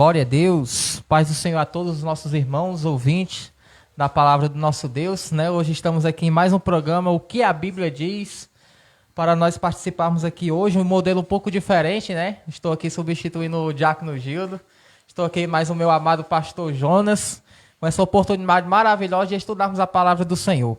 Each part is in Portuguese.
Glória a Deus, paz do Senhor a todos os nossos irmãos, ouvintes da palavra do nosso Deus, né? Hoje estamos aqui em mais um programa, O que a Bíblia Diz, para nós participarmos aqui hoje, um modelo um pouco diferente, né? Estou aqui substituindo o Diácono Gildo, estou aqui mais o meu amado pastor Jonas, com essa oportunidade maravilhosa de estudarmos a palavra do Senhor.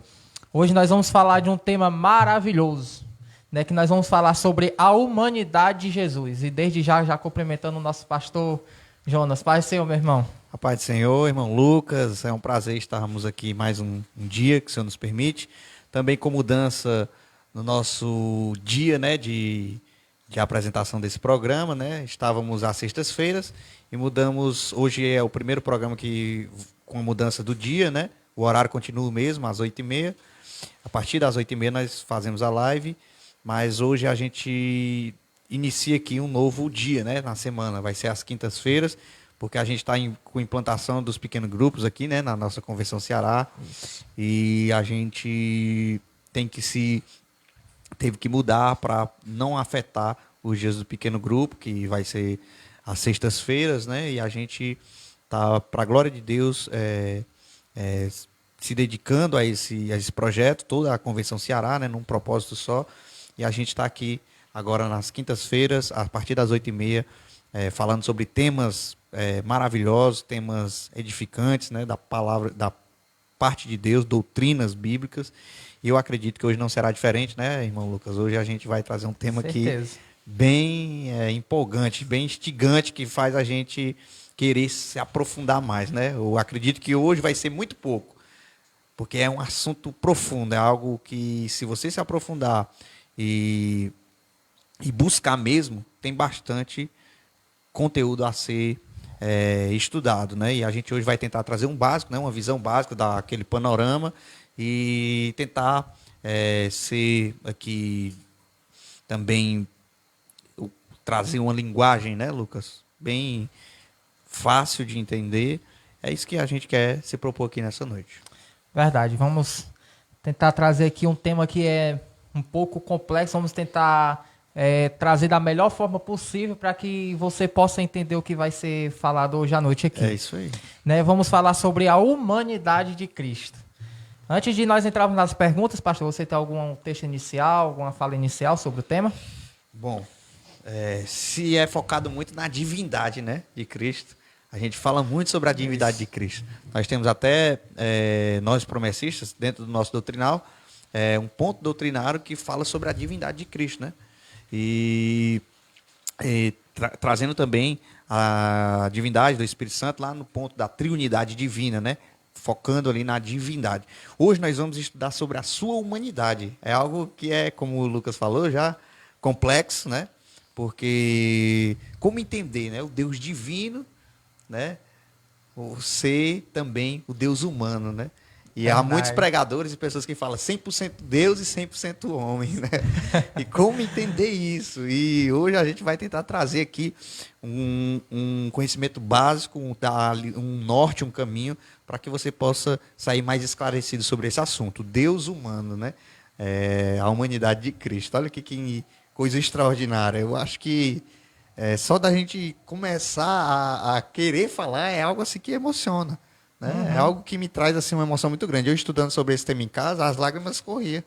Hoje nós vamos falar de um tema maravilhoso, né, que nós vamos falar sobre a humanidade de Jesus. E desde já cumprimentando o nosso pastor Jonas. Paz do Senhor, meu irmão. A paz do Senhor, irmão Lucas. É um prazer estarmos aqui mais um dia que o Senhor nos permite. Também com mudança no nosso dia, né, de apresentação desse programa, né? Estávamos às sextas-feiras e mudamos. Hoje é o primeiro programa que com a mudança do dia, né? O horário continua o mesmo, às 8h30. A partir das 8h30 nós fazemos a live. Mas hoje a gente inicia aqui um novo dia, né, na semana. Vai ser às quintas-feiras, porque a gente está com implantação dos pequenos grupos aqui, né, na nossa Convenção Ceará. E a gente teve que mudar para não afetar os dias do pequeno grupo, que vai ser às sextas-feiras, né? E a gente está, para a glória de Deus, se dedicando a esse projeto, toda a Convenção Ceará, né, num propósito só. E a gente está aqui agora nas quintas-feiras, a partir das 8h30, falando sobre temas maravilhosos, temas edificantes, né, da palavra, da parte de Deus, doutrinas bíblicas. E eu acredito que hoje não será diferente, né, irmão Lucas? Hoje a gente vai trazer um tema aqui bem empolgante, bem instigante, que faz a gente querer se aprofundar mais, né? Eu acredito que hoje vai ser muito pouco, porque é um assunto profundo, é algo que, se você se aprofundar e buscar mesmo, tem bastante conteúdo a ser estudado, né? E a gente hoje vai tentar trazer um básico, né? Uma visão básica daquele panorama e tentar ser aqui também trazer uma linguagem, né, Lucas? Bem fácil de entender. É isso que a gente quer se propor aqui nessa noite. Verdade, vamos tentar trazer aqui um tema que é um pouco complexo, vamos tentar trazer da melhor forma possível para que você possa entender o que vai ser falado hoje à noite aqui. É isso aí. Né? Vamos falar sobre a humanidade de Cristo. Antes de nós entrarmos nas perguntas, pastor, você tem algum texto inicial, alguma fala inicial sobre o tema? Bom, se é focado muito na divindade, né, de Cristo, a gente fala muito sobre a divindade de Cristo. Nós temos até, nós promessistas, dentro do nosso doutrinal, um ponto doutrinário que fala sobre a divindade de Cristo, né? E trazendo também a divindade do Espírito Santo lá no ponto da triunidade divina, né? Focando ali na divindade. Hoje nós vamos estudar sobre a sua humanidade. É algo que é, como o Lucas falou, já complexo, né? Porque como entender, né? O Deus divino, né? O ser também o Deus humano, né? E há muitos pregadores e pessoas que falam 100% Deus e 100% homem, né? E como entender isso? E hoje a gente vai tentar trazer aqui um conhecimento básico, um norte, um caminho, para que você possa sair mais esclarecido sobre esse assunto. Deus humano, né? A humanidade de Cristo. Olha que coisa extraordinária. Eu acho que só da gente começar a querer falar é algo assim que emociona. Né? Uhum. É algo que me traz assim, uma emoção muito grande. Eu estudando sobre esse tema em casa, as lágrimas corriam,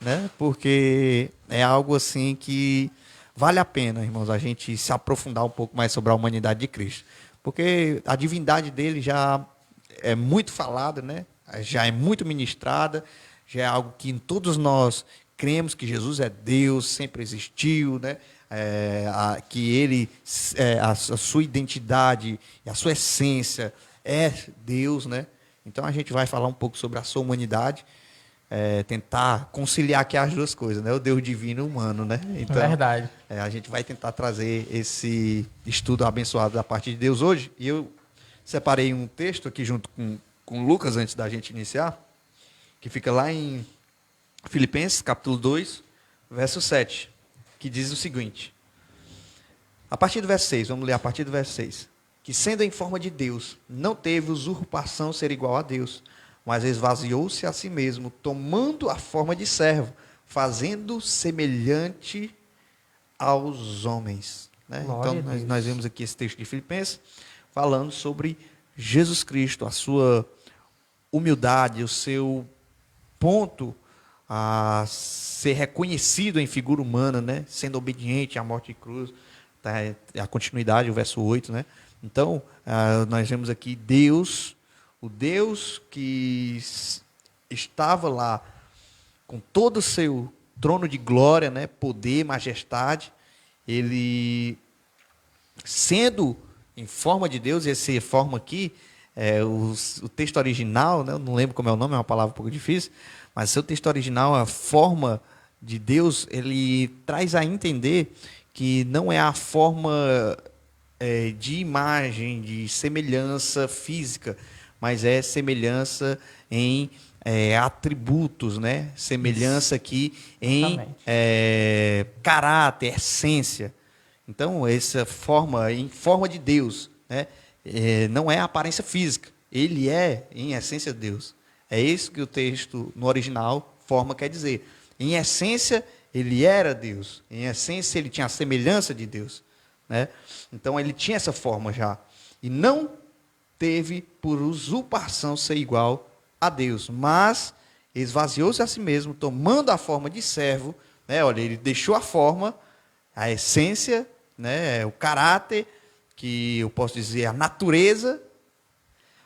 né? Porque é algo assim que vale a pena, irmãos, a gente se aprofundar um pouco mais sobre a humanidade de Cristo. Porque a divindade dele já é muito falada, né? Já é muito ministrada, já é algo que todos nós cremos que Jesus é Deus, sempre existiu, né? Que ele, a sua identidade, a sua essência é Deus, né? Então a gente vai falar um pouco sobre a sua humanidade, tentar conciliar aqui as duas coisas, né? O Deus divino e humano, né? Então, verdade. A gente vai tentar trazer esse estudo abençoado da parte de Deus hoje. E eu separei um texto aqui junto com Lucas, antes da gente iniciar, que fica lá em Filipenses, capítulo 2, verso 7, que diz o seguinte. A partir do verso 6, vamos ler a partir do verso 6. Que sendo em forma de Deus, não teve usurpação ser igual a Deus, mas esvaziou-se a si mesmo, tomando a forma de servo, fazendo semelhante aos homens. Né? Então, nós vemos aqui esse texto de Filipenses, falando sobre Jesus Cristo, a sua humildade, o seu ponto a ser reconhecido em figura humana, né? Sendo obediente à morte de cruz, tá? A continuidade, o verso 8, né? Então, nós vemos aqui Deus, o Deus que estava lá com todo o seu trono de glória, né? Poder, majestade, ele sendo em forma de Deus, essa forma aqui, o texto original, né, eu não lembro como é o nome, é uma palavra um pouco difícil, mas o seu texto original, a forma de Deus, ele traz a entender que não é a forma de imagem, de semelhança física, mas é semelhança em atributos, né? Semelhança aqui em caráter, essência. Então, essa forma, em forma de Deus, né? Não é a aparência física. Ele é, em essência, Deus. É isso que o texto, no original, forma quer dizer. Em essência, ele era Deus. Em essência, ele tinha a semelhança de Deus, né? Então, ele tinha essa forma já. E não teve por usurpação ser igual a Deus, mas esvaziou-se a si mesmo, tomando a forma de servo, né? Olha, ele deixou a forma, a essência, né? O caráter, que eu posso dizer, a natureza,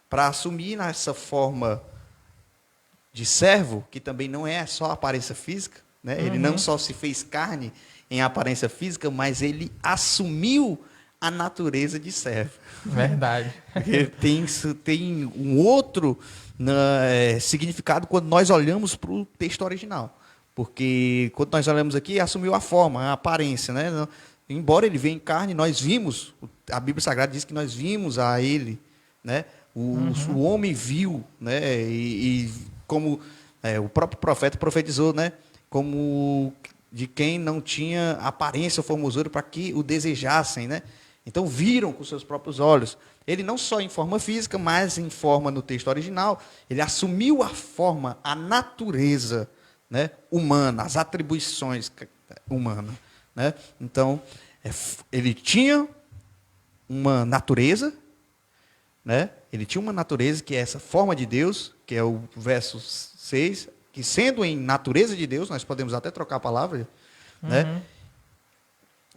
para assumir nessa forma de servo, que também não é só a aparência física, né? Ele não só se fez carne em aparência física, mas ele assumiu a natureza de servo. Verdade. Tem um outro significado quando nós olhamos para o texto original. Porque quando nós olhamos aqui, assumiu a forma, a aparência, né? Embora ele venha em carne, nós vimos, a Bíblia Sagrada diz que nós vimos a ele, né? O homem viu, né? E como o próprio profeta profetizou, né? Como de quem não tinha aparência ou formosura para que o desejassem, né? Então viram com seus próprios olhos. Ele não só em forma física, mas em forma no texto original, ele assumiu a forma, a natureza, né, humana, as atribuições humanas, né? Então, ele tinha uma natureza, né? Ele tinha uma natureza que é essa forma de Deus, que é o verso 6, que sendo em natureza de Deus, nós podemos até trocar a palavra, né?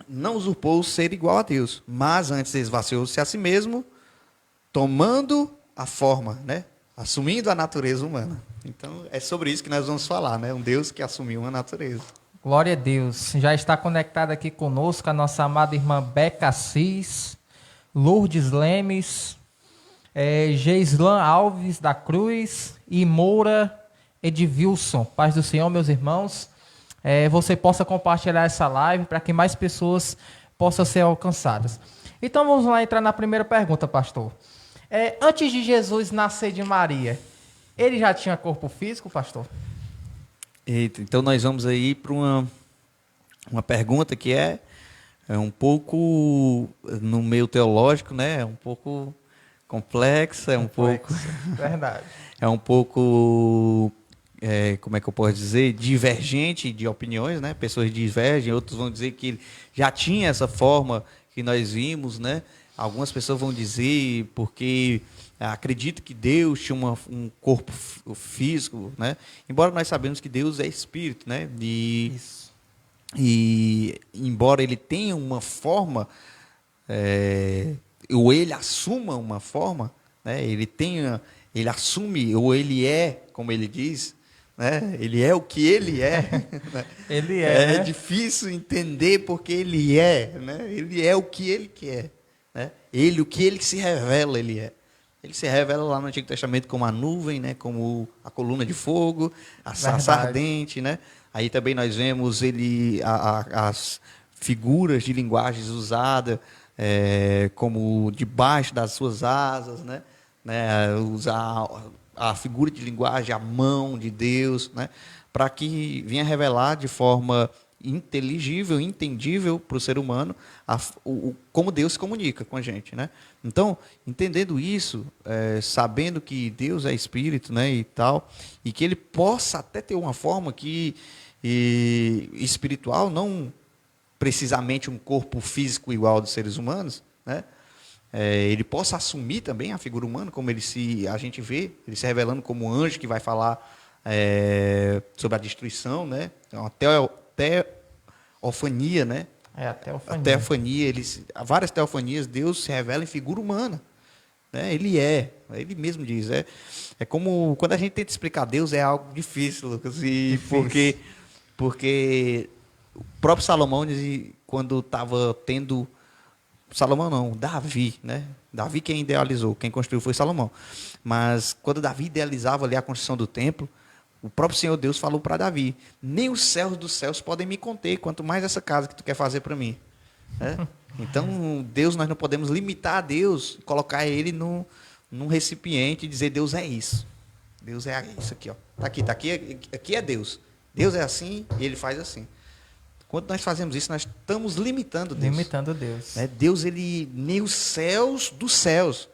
Não usurpou o ser igual a Deus, mas antes esvaziou-se a si mesmo, tomando a forma, né? Assumindo a natureza humana. Então, é sobre isso que nós vamos falar, né? Um Deus que assumiu uma natureza. Glória a Deus. Já está conectada aqui conosco a nossa amada irmã Beca Assis, Lourdes Lemes, Geislan Alves da Cruz e Moura Edvilson. Paz do Senhor, meus irmãos. Você possa compartilhar essa live para que mais pessoas possam ser alcançadas. Então vamos lá entrar na primeira pergunta, pastor. Antes de Jesus nascer de Maria, ele já tinha corpo físico, pastor? Eita, então nós vamos aí para uma pergunta que é um pouco no meio teológico, né? É um pouco complexa, Verdade. É um pouco como é que eu posso dizer, divergente de opiniões, né? Pessoas divergem, outros vão dizer que ele já tinha essa forma que nós vimos, né? Algumas pessoas vão dizer porque acredito que Deus tinha um corpo físico, né? Embora nós sabemos que Deus é espírito, né? Isso. E embora ele tenha uma forma, ou ele assuma uma forma, né? Ele assume, ou ele é, como ele diz, né? Ele é o que ele é. Né? Ele é. É difícil entender porque ele é, né? Ele é o que ele quer, né? O que ele se revela, ele é. Ele se revela lá no Antigo Testamento como a nuvem, né? Como a coluna de fogo, a sarça ardente, né? Aí também nós vemos as figuras de linguagens usadas como debaixo das suas asas, né? Usar a figura de linguagem, a mão de Deus, né? Para que venha revelar de forma inteligível, entendível para o ser humano como Deus se comunica com a gente, né? Então, entendendo isso, sabendo que Deus é espírito, né, e tal, e que ele possa até ter uma forma espiritual, não precisamente um corpo físico igual ao dos seres humanos, né? ele possa assumir também a figura humana, como a gente vê, ele se revelando como um anjo que vai falar sobre a destruição, né? Uma teofania, né? A teofania. A teofania, várias teofanias, Deus se revela em figura humana. Né? Ele mesmo diz. É como quando a gente tenta explicar Deus, é algo difícil, Lucas. Porque o próprio Salomão, quando estava tendo. Salomão não, Davi, né? Davi quem idealizou, quem construiu foi Salomão. Mas quando Davi idealizava ali a construção do templo, o próprio Senhor Deus falou para Davi: nem os céus dos céus podem me conter, quanto mais essa casa que tu quer fazer para mim. Então, Deus, nós não podemos limitar a Deus, colocar ele num recipiente e dizer: Deus é isso. Deus é isso aqui, ó. Tá aqui, aqui é Deus. Deus é assim e ele faz assim. Quando nós fazemos isso, nós estamos limitando Deus. Limitando Deus. Deus, ele nem os céus dos céus.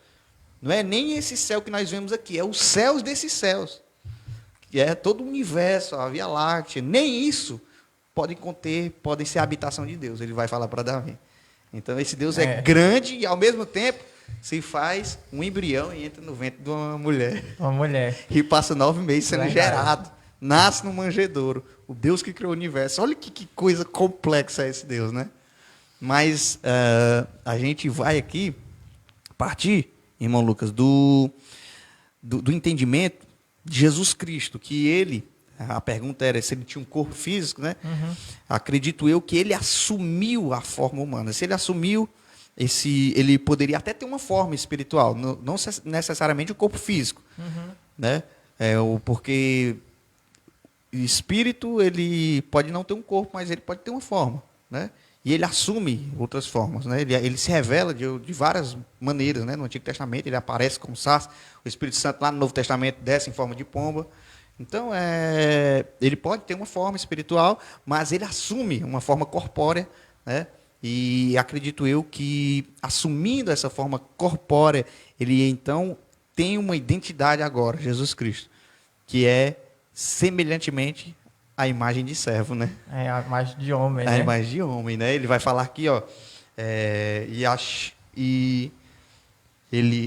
Não é nem esse céu que nós vemos aqui, é os céus desses céus. Que é todo o universo, a Via Láctea. Nem isso podem ser a habitação de Deus. Ele vai falar para Davi. Então, esse Deus é grande e, ao mesmo tempo, se faz um embrião e entra no ventre de uma mulher. Uma mulher. E passa 9 meses sendo gerado. Nasce no manjedouro. O Deus que criou o universo. Olha que coisa complexa é esse Deus, né? Mas a gente vai aqui partir, irmão Lucas, do entendimento de Jesus Cristo, que ele, a pergunta era se ele tinha um corpo físico, né? Uhum. Acredito eu que ele assumiu a forma humana. Se ele assumiu, ele poderia até ter uma forma espiritual, não necessariamente o corpo físico, né? Porque o espírito, ele pode não ter um corpo, mas ele pode ter uma forma, né? E ele assume outras formas, né? Ele se revela de várias maneiras, né? No Antigo Testamento ele aparece como sarça, o Espírito Santo lá no Novo Testamento desce em forma de pomba. Então, ele pode ter uma forma espiritual, mas ele assume uma forma corpórea, né? E acredito eu que, assumindo essa forma corpórea, ele então tem uma identidade agora, Jesus Cristo, que é semelhantemente a imagem de servo, né? A imagem de homem, né? A imagem de homem, né? Ele vai falar aqui, ó,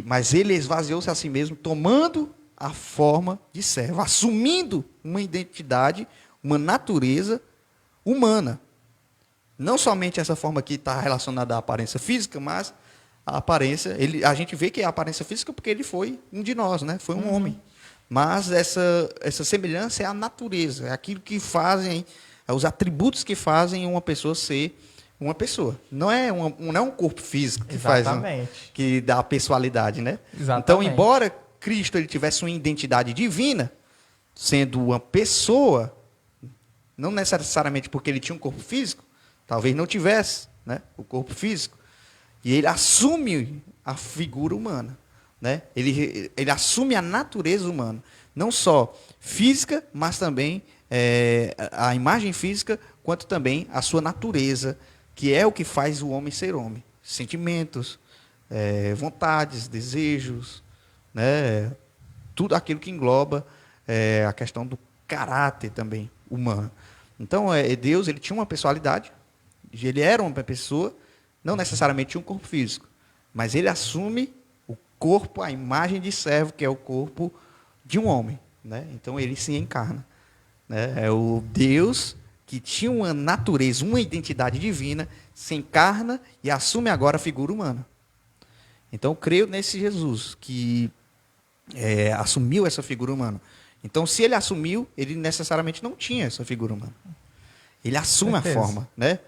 mas ele esvaziou-se a si mesmo, tomando a forma de servo, assumindo uma identidade, uma natureza humana. Não somente essa forma que está relacionada à aparência física, mas a aparência, a gente vê que é a aparência física porque ele foi um de nós, né? Foi um homem. Mas essa semelhança é a natureza, é aquilo que fazem, os atributos que fazem uma pessoa ser uma pessoa. Não é um corpo físico que que dá a pessoalidade, né? Exatamente. Então, embora Cristo ele tivesse uma identidade divina, sendo uma pessoa, não necessariamente porque ele tinha um corpo físico, talvez não tivesse, né, o corpo físico, e ele assume a figura humana. Né? Ele assume a natureza humana, não só física, mas também a imagem física, quanto também a sua natureza, que é o que faz o homem ser homem. Sentimentos, vontades, desejos, né? Tudo aquilo que engloba a questão do caráter também humano. Então, Deus ele tinha uma pessoalidade, ele era uma pessoa, não necessariamente tinha um corpo físico, mas ele assume corpo, a imagem de servo, que é o corpo de um homem, né? Então ele se encarna, né? É o Deus que tinha uma natureza, uma identidade divina, se encarna e assume agora a figura humana. Então eu creio nesse Jesus que assumiu essa figura humana. Então se ele assumiu, ele necessariamente não tinha essa figura humana. Ele assume a forma, né?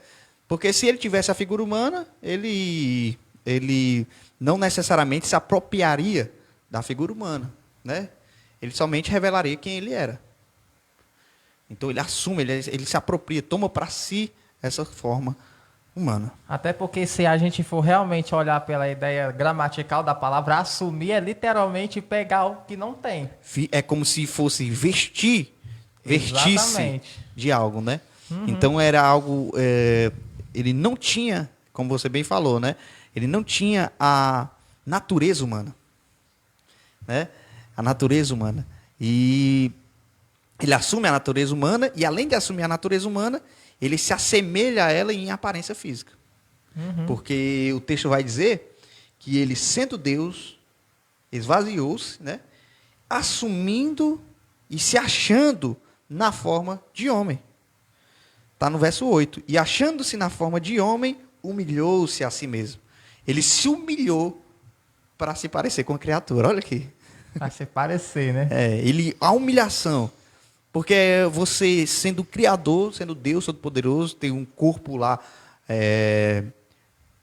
Porque se ele tivesse a figura humana, ele não necessariamente se apropriaria da figura humana, né? Ele somente revelaria quem ele era. Então ele assume, ele se apropria, toma para si essa forma humana. Até porque se a gente for realmente olhar pela ideia gramatical da palavra, assumir é literalmente pegar o que não tem. É como se fosse vestir-se de algo, né? Então era algo, ele não tinha, como você bem falou, né? Ele não tinha a natureza humana, né? A natureza humana. E ele assume a natureza humana e, além de assumir a natureza humana, ele se assemelha a ela em aparência física. Porque o texto vai dizer que ele, sendo Deus, esvaziou-se, né? Assumindo e se achando na forma de homem. Está no verso 8. E achando-se na forma de homem, humilhou-se a si mesmo. Ele se humilhou para se parecer com a criatura. Olha aqui. Para se parecer, né? A humilhação. Porque você, sendo Criador, sendo Deus Todo-Poderoso, tem um corpo lá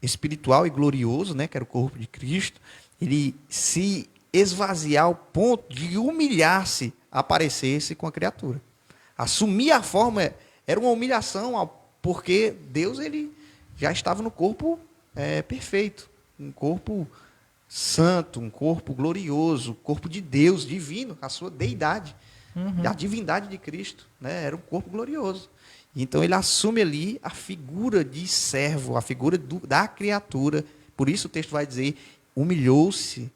espiritual e glorioso, né, que era o corpo de Cristo. Ele se esvaziar ao ponto de humilhar-se, aparecer-se com a criatura. Assumir a forma era uma humilhação, porque Deus ele já estava no corpo perfeito, um corpo santo, um corpo glorioso, corpo de Deus, divino, a sua deidade, a divindade de Cristo, né? Era um corpo glorioso. Então ele assume ali a figura de servo, a figura da criatura. Por isso o texto vai dizer, humilhou-se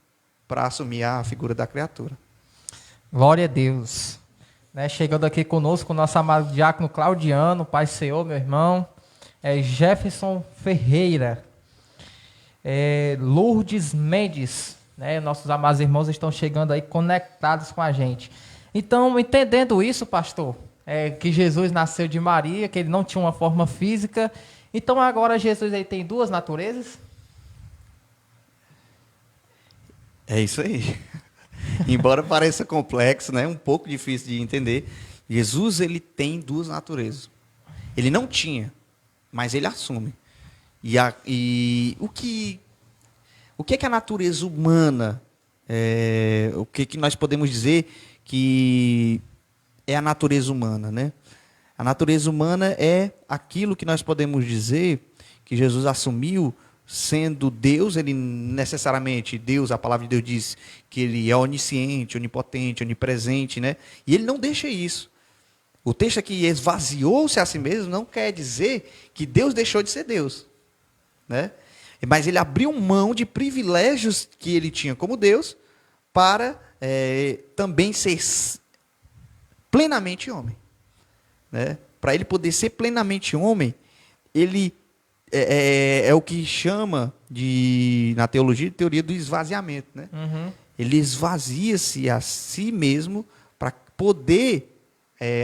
para assumir a figura da criatura. Glória a Deus. Né, chegando aqui conosco o nosso amado diácono Claudiano, Pai Senhor, meu irmão, Jefferson Ferreira, Lourdes Mendes, né, nossos amados irmãos estão chegando aí conectados com a gente. Então, entendendo isso, pastor, que Jesus nasceu de Maria, que ele não tinha uma forma física, então agora Jesus aí tem duas naturezas? É isso aí. Embora pareça complexo, né, um pouco difícil de entender, Jesus ele tem duas naturezas. Ele não tinha, mas ele assume. E o que é que a natureza humana, o que nós podemos dizer que é a natureza humana, né? A natureza humana é aquilo que nós podemos dizer que Jesus assumiu. Sendo Deus, ele necessariamente, Deus, a palavra de Deus diz que ele é onisciente, onipotente, onipresente, né? E ele não deixa isso. O texto aqui, esvaziou-se a si mesmo, não quer dizer que Deus deixou de ser Deus, né? Mas ele abriu mão de privilégios que ele tinha como Deus para também ser plenamente homem, né? Para ele poder ser plenamente homem, ele é o que chama na teologia, de teoria do esvaziamento, né? Ele esvazia-se a si mesmo para poder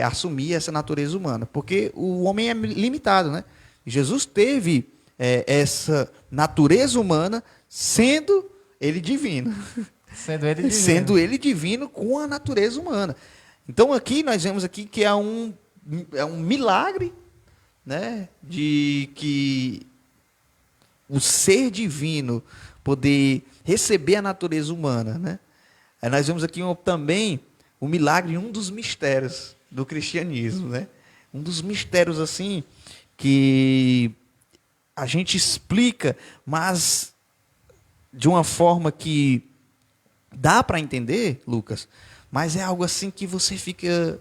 assumir essa natureza humana, porque o homem é limitado, né? Jesus teve essa natureza humana sendo ele divino. Sendo ele divino. Sendo ele divino com a natureza humana. Então aqui nós vemos aqui que é um milagre, né, de que o ser divino poder receber a natureza humana, né? Aí nós vemos aqui também o milagre, um dos mistérios do cristianismo, né? Um dos mistérios assim que a gente explica, mas de uma forma que dá para entender, Lucas, mas é algo assim que você fica,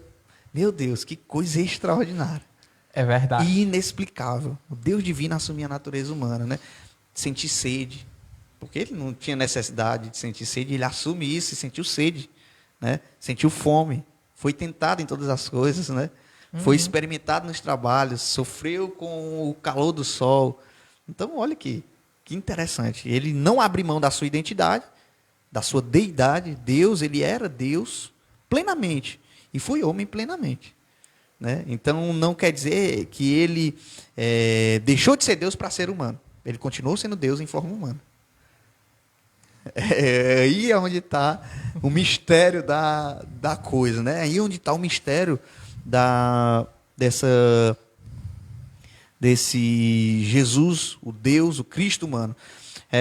meu Deus, que coisa extraordinária. É verdade. E inexplicável. O Deus divino assumir a natureza humana, né? Sentir sede. Porque ele não tinha necessidade de sentir sede, ele assume isso e sentiu sede, né? Sentiu fome. Foi tentado em todas as coisas, né? Foi experimentado nos trabalhos, sofreu com o calor do sol. Então, olha que interessante. Ele não abre mão da sua identidade, da sua deidade. Deus, ele era Deus plenamente e foi homem plenamente. Né? Então, não quer dizer que ele deixou de ser Deus para ser humano. Ele continuou sendo Deus em forma humana. Aí é onde está o mistério da coisa. Né? Aí é onde está o mistério desse Jesus, o Deus, o Cristo humano.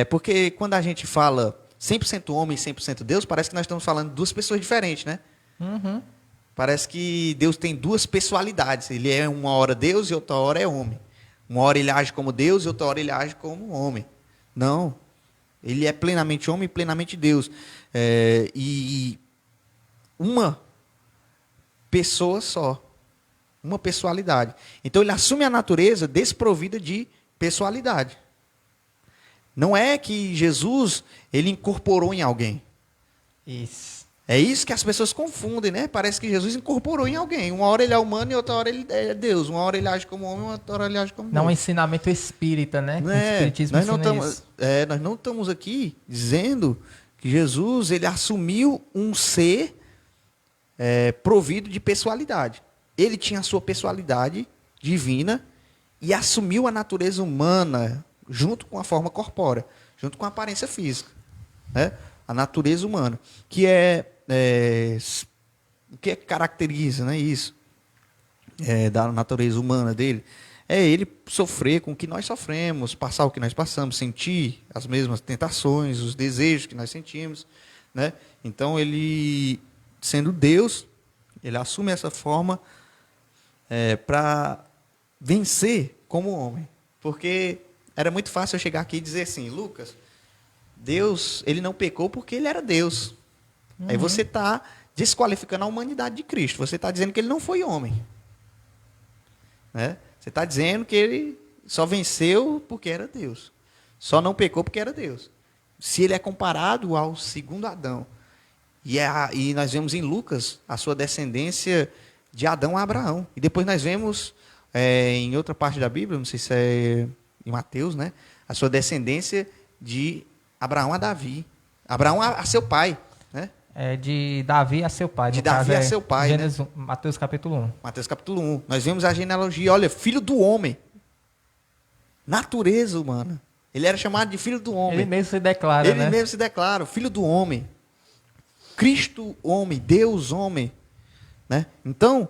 Porque quando a gente fala 100% homem e 100% Deus, parece que nós estamos falando de duas pessoas diferentes, né? Parece que Deus tem duas pessoalidades. Ele é uma hora Deus e outra hora é homem. Uma hora ele age como Deus e outra hora ele age como homem. Não. Ele é plenamente homem e plenamente Deus. E uma pessoa só. Uma pessoalidade. Então ele assume a natureza desprovida de pessoalidade. Não é que Jesus ele incorporou em alguém. Isso. É isso que as pessoas confundem, né? Parece que Jesus incorporou em alguém. Uma hora ele é humano e outra hora ele é Deus. Uma hora ele age como homem e outra hora ele age como Deus. Não é um ensinamento espírita, né? Não O é, espiritismo ensina isso. nós não estamos aqui dizendo que Jesus ele assumiu um ser provido de pessoalidade. Ele tinha a sua pessoalidade divina e assumiu a natureza humana junto com a forma corpórea, junto com a aparência física, né? A natureza humana, que o que caracteriza, né, isso da natureza humana dele, é ele sofrer com o que nós sofremos, passar o que nós passamos, sentir as mesmas tentações, os desejos que nós sentimos, né? Então ele, sendo Deus, ele assume essa forma para vencer como homem, porque era muito fácil eu chegar aqui e dizer assim, Lucas, Deus, ele não pecou porque ele era Deus. Aí você está desqualificando a humanidade de Cristo. Você está dizendo que ele não foi homem. Né? Você está dizendo que ele só venceu porque era Deus. Só não pecou porque era Deus. Se ele é comparado ao segundo Adão. E nós vemos em Lucas a sua descendência de Adão a Abraão. E depois nós vemos em outra parte da Bíblia, não sei se é em Mateus, né? A sua descendência de Abraão a Davi. Abraão a seu pai, né? De Davi a seu pai. De Davi a seu pai, Gênesis, né? Mateus capítulo 1. Mateus capítulo 1. Nós vemos a genealogia, olha, filho do homem. Natureza humana. Ele era chamado de filho do homem. Ele mesmo se declara, Ele né? mesmo se declara, filho do homem. Cristo homem, Deus homem. Né? Então,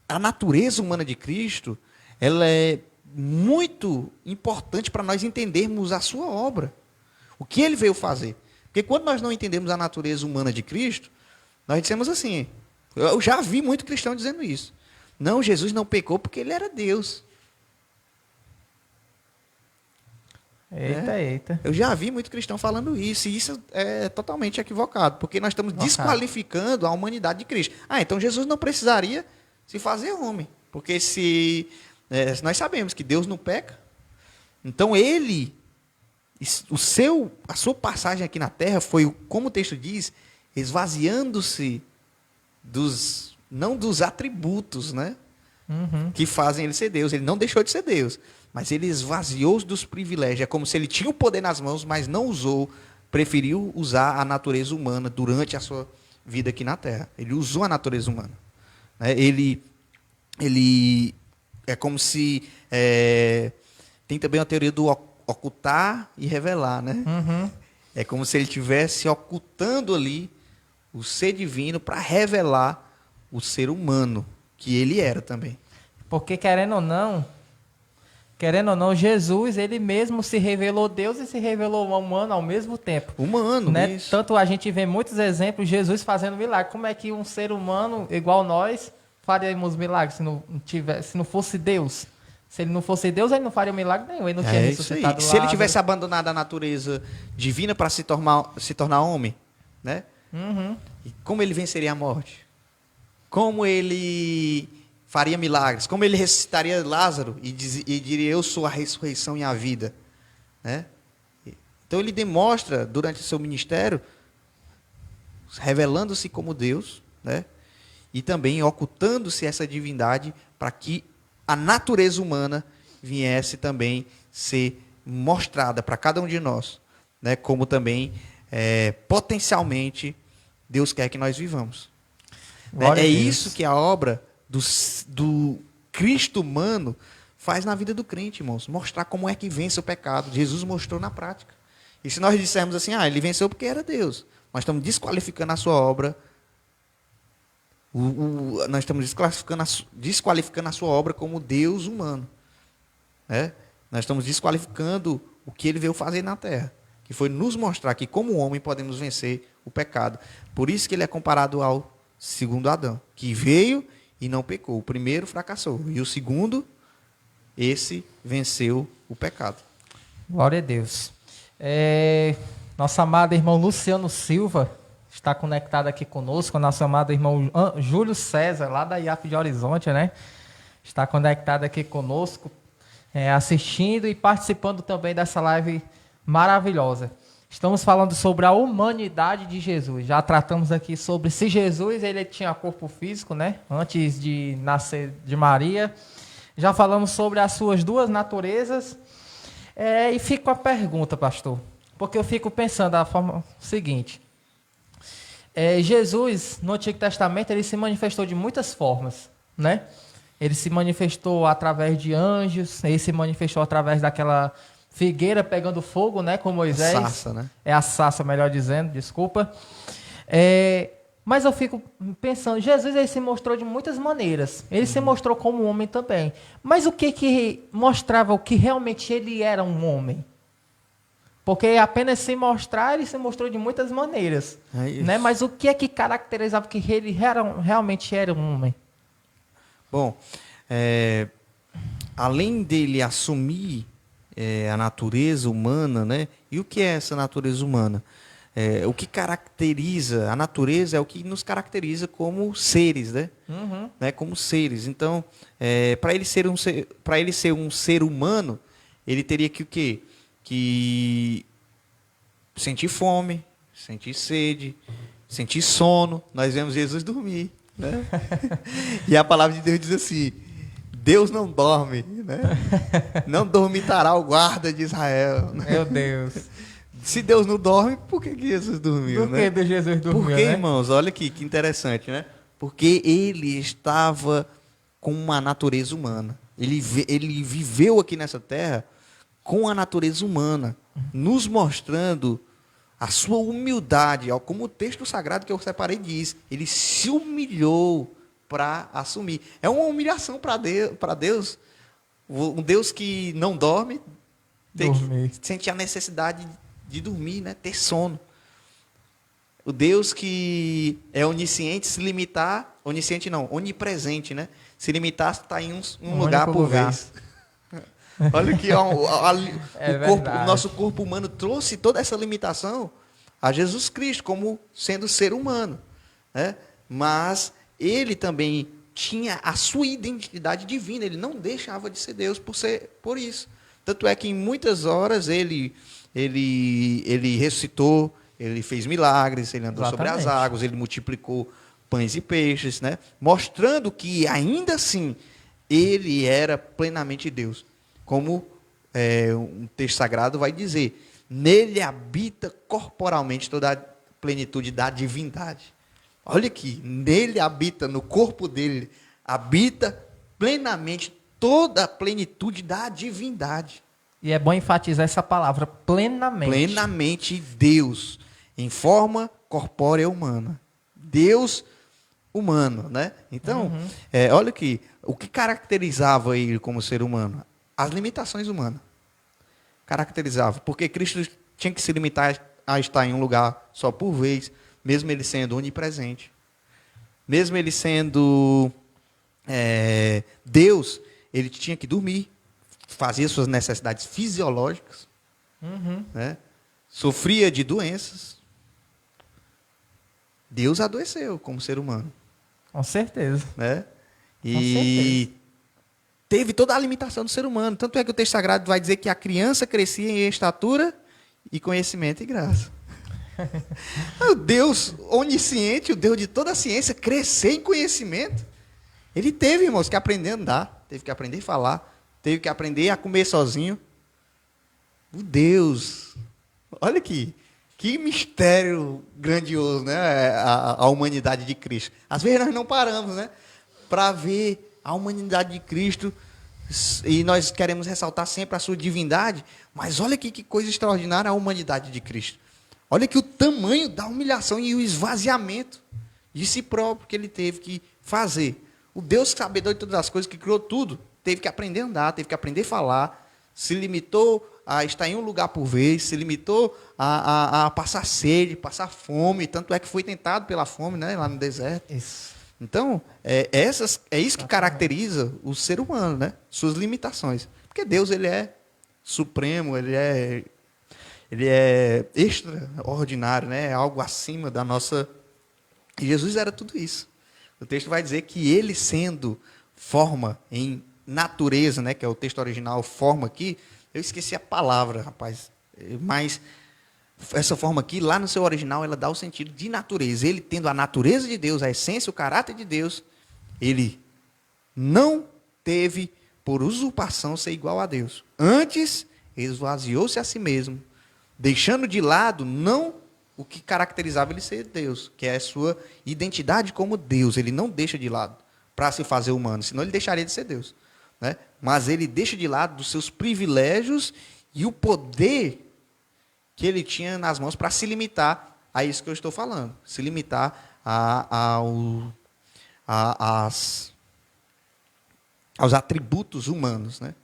a natureza humana de Cristo, ela é muito importante para nós entendermos a sua obra. O que ele veio fazer. Porque quando nós não entendemos a natureza humana de Cristo, nós dizemos assim, eu já vi muito cristão dizendo isso. Não, Jesus não pecou porque ele era Deus. Eita. Eu já vi muito cristão falando isso, e isso é totalmente equivocado, porque nós estamos desqualificando a humanidade de Cristo. Então Jesus não precisaria se fazer homem, porque nós sabemos que Deus não peca, então ele, a sua passagem aqui na terra foi, como o texto diz, esvaziando-se não dos atributos, né? Que fazem ele ser Deus. Ele não deixou de ser Deus, mas ele esvaziou-se dos privilégios. É como se ele tinha o poder nas mãos, mas não usou, preferiu usar a natureza humana durante a sua vida aqui na terra. Ele usou a natureza humana. Ele é como se... tem também a teoria do ocultar e revelar, né? É como se ele estivesse ocultando ali o ser divino para revelar o ser humano, que ele era também. Porque querendo ou não, Jesus, ele mesmo se revelou Deus e se revelou humano ao mesmo tempo. Humano, né? isso. Tanto a gente vê muitos exemplos, Jesus fazendo milagre. Como é que um ser humano igual nós faríamos milagres se não fosse Deus? Se ele não fosse Deus, ele não faria milagre nenhum. Ele não tinha ressuscitado Se ele tivesse abandonado a natureza divina para se tornar homem, né? E como ele venceria a morte? Como ele faria milagres? Como ele ressuscitaria Lázaro e diria, eu sou a ressurreição e a vida? Né? Então ele demonstra, durante o seu ministério, revelando-se como Deus, né? E também ocultando-se essa divindade para que a natureza humana viesse também ser mostrada para cada um de nós, né? Como também, potencialmente, Deus quer que nós vivamos. É isso que a obra do Cristo humano faz na vida do crente, irmãos. Mostrar como é que vence o pecado. Jesus mostrou na prática. E se nós dissermos assim, ele venceu porque era Deus, nós estamos desqualificando a sua obra. Nós estamos desqualificando a sua obra como Deus humano. Nós estamos desqualificando o que ele veio fazer na terra, que foi nos mostrar que como homem podemos vencer o pecado. Por isso que ele é comparado ao segundo Adão, que veio e não pecou. O primeiro fracassou e o segundo, esse venceu o pecado. Glória a Deus. Nosso amado irmão Luciano Silva está conectado aqui conosco, nosso amado irmão Júlio César, lá da IAF de Horizonte, né? Está conectado aqui conosco, assistindo e participando também dessa live maravilhosa. Estamos falando sobre a humanidade de Jesus. Já tratamos aqui sobre se Jesus ele tinha corpo físico, né? Antes de nascer de Maria. Já falamos sobre as suas duas naturezas. E fica a pergunta, pastor. Porque eu fico pensando da forma seguinte. Jesus, no Antigo Testamento, ele se manifestou de muitas formas, né? Ele se manifestou através de anjos, ele se manifestou através daquela figueira pegando fogo, né, com Moisés. A sarça, né? É a sarça, melhor dizendo, desculpa. Mas eu fico pensando, Jesus ele se mostrou de muitas maneiras. Ele se mostrou como homem também. Mas o que mostrava o que realmente ele era um homem? Porque apenas se mostrar, ele se mostrou de muitas maneiras. Né? Mas o que é que caracterizava que ele realmente era um homem? Bom, além dele assumir a natureza humana, né? E o que é essa natureza humana? O que caracteriza a natureza é o que nos caracteriza como seres, né? Uhum. Né? Como seres. Então, para ele ser um ser humano, ele teria que o quê? Que sentir fome, sentir sede, sentir sono. Nós vemos Jesus dormir, né? E a palavra de Deus diz assim: Deus não dorme, né? Não dormitará o guarda de Israel. Meu Deus. Se Deus não dorme, por que Jesus dormiu? Por que Jesus dormiu? Porque, né? irmãos, olha aqui que interessante, né? Porque ele estava com uma natureza humana. Ele viveu aqui nessa terra com a natureza humana, nos mostrando a sua humildade, como o texto sagrado que eu separei diz. Ele se humilhou para assumir. É uma humilhação para Deus. Um Deus que não dorme, sente a necessidade de dormir, né? Ter sono. O Deus que é onisciente, se limitar, onisciente não, onipresente, né? Se limitar, está em um lugar por vez. Olha que o nosso corpo humano trouxe toda essa limitação a Jesus Cristo como sendo ser humano, né? Mas ele também tinha a sua identidade divina, ele não deixava de ser Deus por isso. Tanto é que em muitas horas ele ressuscitou, ele fez milagres, ele andou sobre as águas, ele multiplicou pães e peixes, né? Mostrando que ainda assim ele era plenamente Deus. Como um texto sagrado vai dizer, nele habita corporalmente toda a plenitude da divindade. Olha aqui, nele habita, no corpo dele, habita plenamente toda a plenitude da divindade. E é bom enfatizar essa palavra, plenamente. Plenamente Deus, em forma corpórea humana. Deus humano, né? Então, olha aqui, o que caracterizava ele como ser humano? As limitações humanas. Caracterizava, porque Cristo tinha que se limitar a estar em um lugar só por vez, mesmo ele sendo onipresente. Mesmo ele sendo Deus, ele tinha que dormir, fazia suas necessidades fisiológicas, né? Sofria de doenças. Deus adoeceu como ser humano. Com certeza. Né? Com certeza. Teve toda a limitação do ser humano. Tanto é que o texto sagrado vai dizer que a criança crescia em estatura e conhecimento e graça. O Deus onisciente, o Deus de toda a ciência, crescer em conhecimento. Ele teve, irmãos, que aprender a andar, teve que aprender a falar, teve que aprender a comer sozinho. O Deus, olha aqui, que mistério grandioso, né? A humanidade de Cristo. Às vezes nós não paramos, né? Para ver a humanidade de Cristo, e nós queremos ressaltar sempre a sua divindade, mas olha aqui que coisa extraordinária a humanidade de Cristo. Olha aqui o tamanho da humilhação e o esvaziamento de si próprio que ele teve que fazer. O Deus sabedor de todas as coisas, que criou tudo, teve que aprender a andar, teve que aprender a falar, se limitou a estar em um lugar por vez, se limitou a passar sede, passar fome, tanto é que foi tentado pela fome, né, lá no deserto. Isso. Então, é isso que caracteriza o ser humano, né? Suas limitações. Porque Deus, ele é supremo, ele é extraordinário, né? É algo acima da nossa... E Jesus era tudo isso. O texto vai dizer que ele, sendo forma em natureza, né? Que é o texto original, forma aqui. Eu esqueci a palavra, rapaz. Mas essa forma aqui, lá no seu original, ela dá o sentido de natureza. Ele tendo a natureza de Deus, a essência, o caráter de Deus, ele não teve por usurpação ser igual a Deus. Antes, esvaziou-se a si mesmo, deixando de lado não o que caracterizava ele ser Deus, que é a sua identidade como Deus. Ele não deixa de lado para se fazer humano, senão ele deixaria de ser Deus, né? Mas ele deixa de lado dos seus privilégios e o poder que ele tinha nas mãos para se limitar a isso que eu estou falando, se limitar aos atributos humanos, né?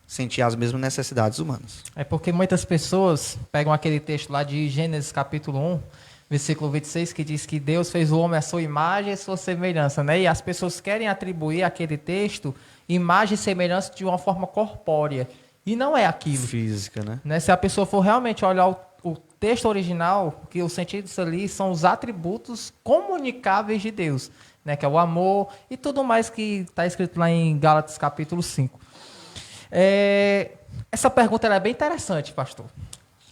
Sentir as mesmas necessidades humanas. É porque muitas pessoas pegam aquele texto lá de Gênesis capítulo 1, versículo 26, que diz que Deus fez o homem à sua imagem e à sua semelhança, né? E as pessoas querem atribuir àquele texto imagem e semelhança de uma forma corpórea. E não é aquilo. Física, né? Se a pessoa for realmente olhar o texto original, que o sentido disso ali são os atributos comunicáveis de Deus, né? Que é o amor e tudo mais que está escrito lá em Gálatas capítulo 5. Essa pergunta ela é bem interessante, pastor.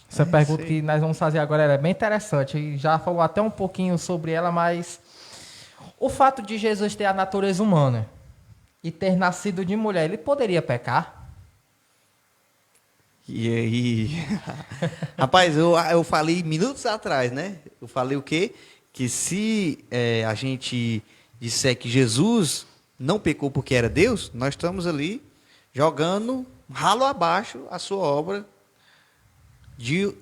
Essa pergunta que nós vamos fazer agora ela é bem interessante. E já falou até um pouquinho sobre ela, mas o fato de Jesus ter a natureza humana e ter nascido de mulher, ele poderia pecar? E aí, rapaz, eu falei minutos atrás, né? Eu falei o quê? Que se a gente disser que Jesus não pecou porque era Deus, nós estamos ali jogando ralo abaixo a sua obra de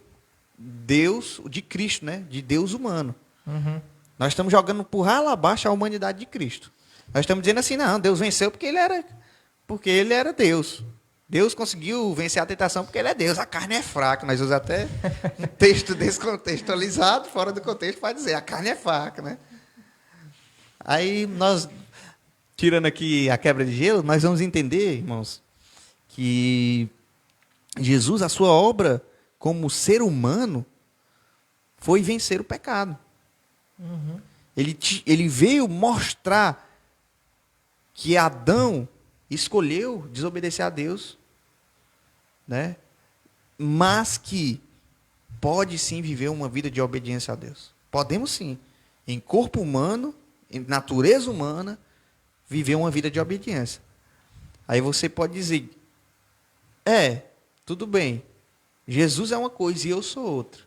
Deus, de Cristo, né? De Deus humano. Uhum. Nós estamos jogando por ralo abaixo a humanidade de Cristo. Nós estamos dizendo assim, não, Deus venceu porque ele era Deus. Deus conseguiu vencer a tentação porque ele é Deus. A carne é fraca. Nós usamos até um texto descontextualizado, fora do contexto, para dizer, a carne é fraca, né? Aí nós, tirando aqui a quebra de gelo, nós vamos entender, irmãos, que Jesus, a sua obra como ser humano, foi vencer o pecado. Uhum. Ele veio mostrar que Adão escolheu desobedecer a Deus, né? Mas que pode sim viver uma vida de obediência a Deus. Podemos sim, em corpo humano, em natureza humana, viver uma vida de obediência. Aí você pode dizer, tudo bem, Jesus é uma coisa e eu sou outra.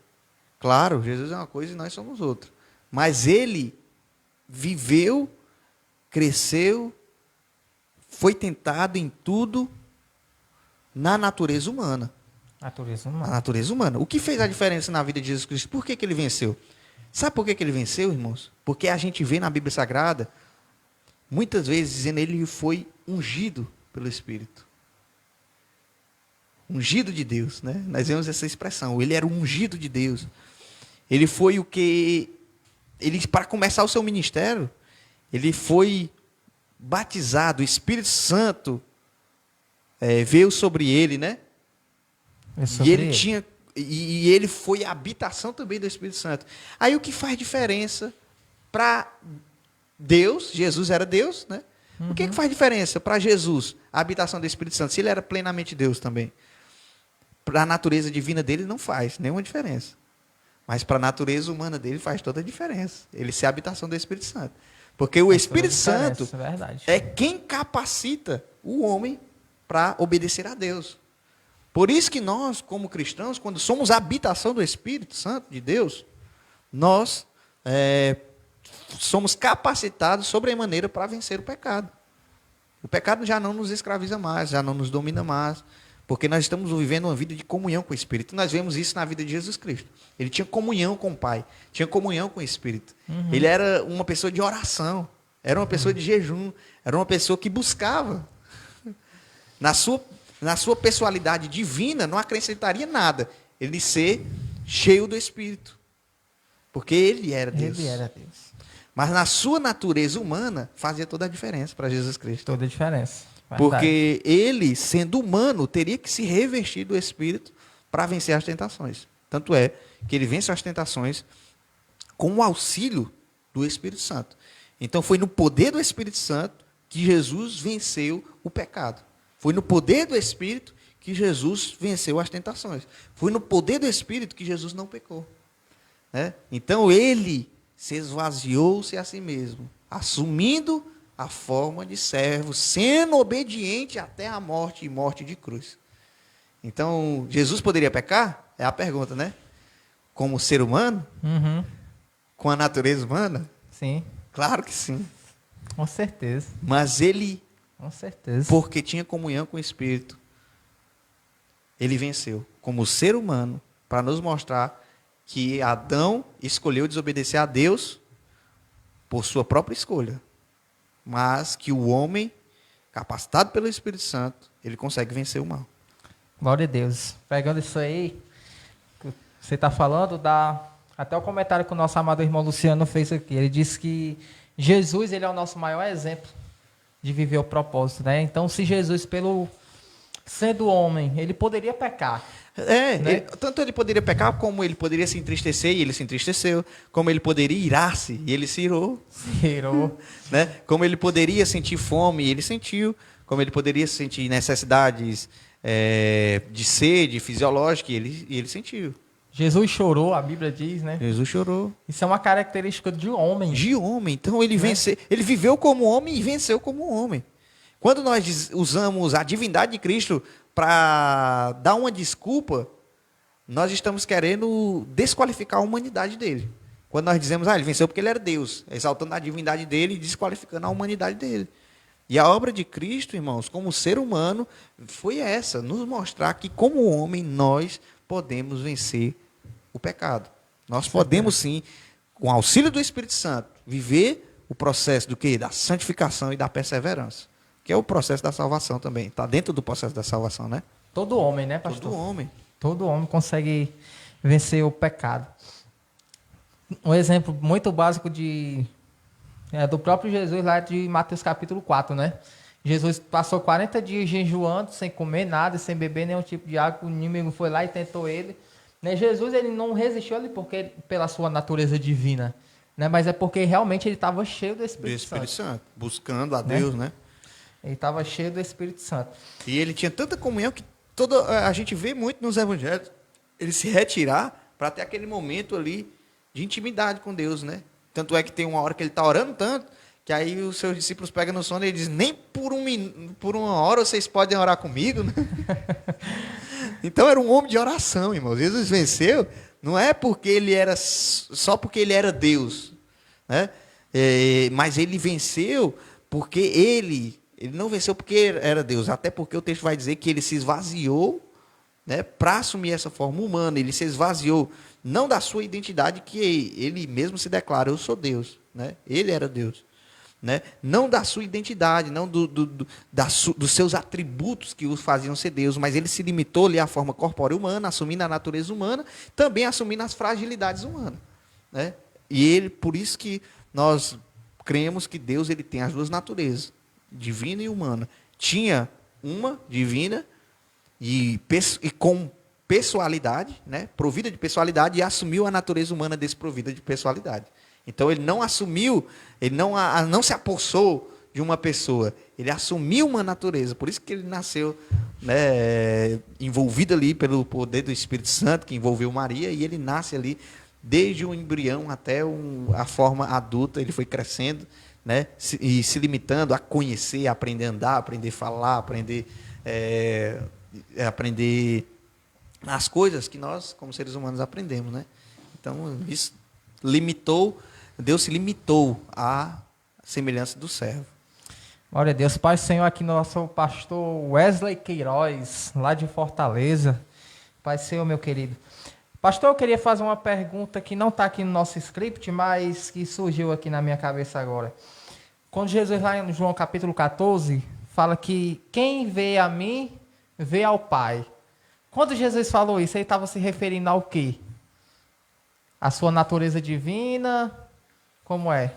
Claro, Jesus é uma coisa e nós somos outra. Mas ele viveu, cresceu, foi tentado em tudo na natureza humana. Natureza A humana. natureza humana. O que fez a diferença na vida de Jesus Cristo? Por que ele venceu? Sabe por que ele venceu, irmãos? Porque a gente vê na Bíblia Sagrada, muitas vezes dizendo que ele foi ungido pelo Espírito. Ungido de Deus, né? Nós vemos essa expressão. Ele era o ungido de Deus. Ele foi o que... para começar o seu ministério, ele foi batizado, o Espírito Santo veio sobre ele, né? E ele foi a habitação também do Espírito Santo. Aí o que faz diferença para Deus, Jesus era Deus, né? Uhum. O que faz diferença para Jesus, a habitação do Espírito Santo, se ele era plenamente Deus também? Para a natureza divina dele não faz nenhuma diferença. Mas para a natureza humana dele faz toda a diferença. Ele ser a habitação do Espírito Santo. Porque o Espírito Santo é quem capacita o homem para obedecer a Deus. Por isso que nós, como cristãos, quando somos a habitação do Espírito Santo de Deus, nós somos capacitados sobremaneira para vencer o pecado. O pecado já não nos escraviza mais, já não nos domina mais, porque nós estamos vivendo uma vida de comunhão com o Espírito. Nós vemos isso na vida de Jesus Cristo. Ele tinha comunhão com o Pai, tinha comunhão com o Espírito. Uhum. Ele era uma pessoa de oração, era uma pessoa de jejum, era uma pessoa que buscava. Na sua pessoalidade divina, não acrescentaria nada ele ser cheio do Espírito. Porque ele era Deus. Ele era Deus. Mas na sua natureza humana, fazia toda a diferença para Jesus Cristo. Toda a diferença. Verdade. Porque ele, sendo humano, teria que se revestir do Espírito para vencer as tentações. Tanto é que ele vence as tentações com o auxílio do Espírito Santo. Então foi no poder do Espírito Santo que Jesus venceu o pecado. Foi no poder do Espírito que Jesus venceu as tentações. Foi no poder do Espírito que Jesus não pecou. Né? Então ele se esvaziou-se a si mesmo, assumindo a forma de servo, sendo obediente até a morte e morte de cruz. Então, Jesus poderia pecar? É a pergunta, né? Como ser humano? Uhum. Com a natureza humana? Sim, Claro que sim. com certeza. Mas ele, Com certeza. porque tinha comunhão com o Espírito, ele venceu como ser humano para nos mostrar que Adão escolheu desobedecer a Deus por sua própria escolha. Mas que o homem, capacitado pelo Espírito Santo, ele consegue vencer o mal. Glória a Deus. Pegando isso aí, que você está falando, até o comentário que o nosso amado irmão Luciano fez aqui. Ele disse que Jesus, ele é o nosso maior exemplo de viver o propósito, né? Então, se Jesus, sendo homem, ele poderia pecar. Né? Tanto ele poderia pecar, como ele poderia se entristecer, e ele se entristeceu. Como ele poderia irar-se, e ele se irou. Se irou. Né? Como ele poderia sentir fome, e ele sentiu. Como ele poderia sentir necessidades de sede fisiológica, e ele sentiu. Jesus chorou, a Bíblia diz, né? Jesus chorou. Isso é uma característica de homem. De homem. Então ele venceu. Ele viveu como homem e venceu como homem. Quando nós usamos a divindade de Cristo para dar uma desculpa, nós estamos querendo desqualificar a humanidade dele. Quando nós dizemos, ele venceu porque ele era Deus, exaltando a divindade dele e desqualificando a humanidade dele. E a obra de Cristo, irmãos, como ser humano, foi essa, nos mostrar que como homem nós podemos vencer o pecado. Nós podemos sim, com o auxílio do Espírito Santo, viver o processo do quê? Da santificação e da perseverança. Que é o processo da salvação também. Está dentro do processo da salvação, né? Todo homem, né, pastor? Todo homem. Todo homem consegue vencer o pecado. Um exemplo muito básico do próprio Jesus lá de Mateus capítulo 4, né? Jesus passou 40 dias jejuando, sem comer nada, sem beber nenhum tipo de água. O inimigo foi lá e tentou ele. Né? Jesus, ele não resistiu ali pela sua natureza divina, né? Mas é porque realmente ele estava cheio do Espírito Santo. Buscando a Deus, né? Ele estava cheio do Espírito Santo. E ele tinha tanta comunhão que a gente vê muito nos evangelhos ele se retirar para ter aquele momento ali de intimidade com Deus, né? Tanto é que tem uma hora que ele está orando tanto, que aí os seus discípulos pegam no sono e ele diz, nem por uma hora vocês podem orar comigo, né? Então era um homem de oração, irmãos. Jesus venceu, não é porque ele era só porque ele era Deus, né? Mas ele venceu porque ele não venceu porque era Deus, até porque o texto vai dizer que ele se esvaziou, né, para assumir essa forma humana. Ele se esvaziou não da sua identidade, que ele mesmo se declara, eu sou Deus, né? Ele era Deus, né? Não da sua identidade, não dos seus atributos que o faziam ser Deus, mas ele se limitou ali à forma corpórea humana, assumindo a natureza humana, também assumindo as fragilidades humanas, né? E por isso que nós cremos que Deus ele tem as duas naturezas, divina e humana. Tinha uma divina e com pessoalidade, né, provida de pessoalidade, e assumiu a natureza humana desprovida de pessoalidade. Então ele não assumiu, ele não se apossou de uma pessoa, ele assumiu uma natureza. Por isso que ele nasceu, né, envolvido ali pelo poder do Espírito Santo, que envolveu Maria, e ele nasce ali desde o embrião até a forma adulta. Ele foi crescendo, né, e se limitando a conhecer, a aprender a andar, aprender a falar, aprender as coisas que nós, como seres humanos, aprendemos, né? Então, isso Deus se limitou à semelhança do servo. Glória a Deus. Pai Senhor, aqui nosso pastor Wesley Queiroz, lá de Fortaleza. Pai Senhor, meu querido. Pastor, eu queria fazer uma pergunta que não está aqui no nosso script, mas que surgiu aqui na minha cabeça agora. Quando Jesus, lá em João capítulo 14, fala que quem vê a mim, vê ao Pai. Quando Jesus falou isso, ele estava se referindo ao quê? A sua natureza divina? Como é?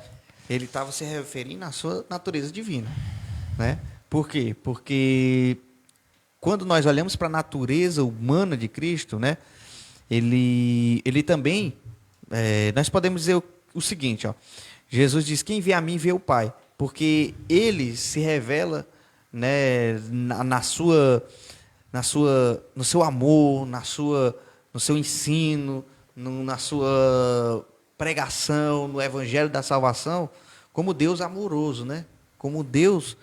Ele estava se referindo à sua natureza divina, né? Por quê? Porque quando nós olhamos para a natureza humana de Cristo, né? Ele também, nós podemos dizer o seguinte, ó. Jesus diz, quem vê a mim, vê o Pai. Porque ele se revela, né, na sua no seu amor, no seu ensino, na sua pregação, no evangelho da salvação, como Deus amoroso, né? Como Deus